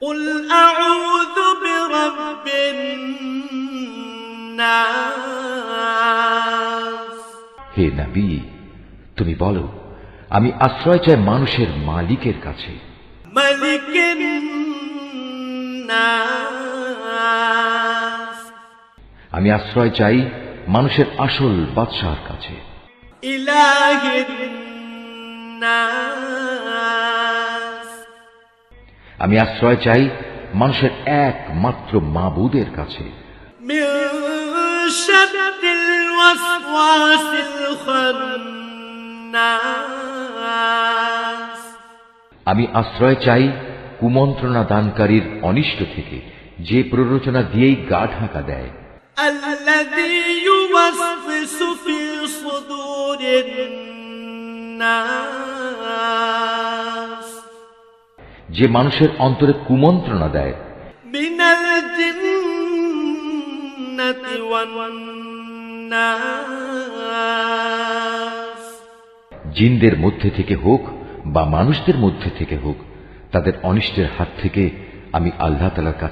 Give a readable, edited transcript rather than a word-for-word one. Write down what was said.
قل أعوذ برب الناس হে নবী, তুমি বলো, আমি আশ্রয় চাই মানুষের মালিকের কাছে, ملك الناس আমি আশ্রয় চাই মানুষের আসল বাদশাহর কাছে, إله الناس আমি আশ্রয় চাই মানুষের একমাত্র মাবুদের কাছে, من شر الوسواس الخناس আমি আশ্রয় চাই কুমন্ত্রণা দানকারীর অনিষ্ট থেকে, যে প্ররোচনা দিয়েই গা ঢাকা দেয়, الذي يوسوس في صدور الناس যে মানুষের অন্তরে কুমন্ত্রণা দেয়, من الجنة والناس জিনদের মধ্যে থেকে হোক বা মানুষদের মধ্যে থেকে হোক, তাদের অনিষ্টের হাত থেকে আমি আল্লাহ তাআলার কাছে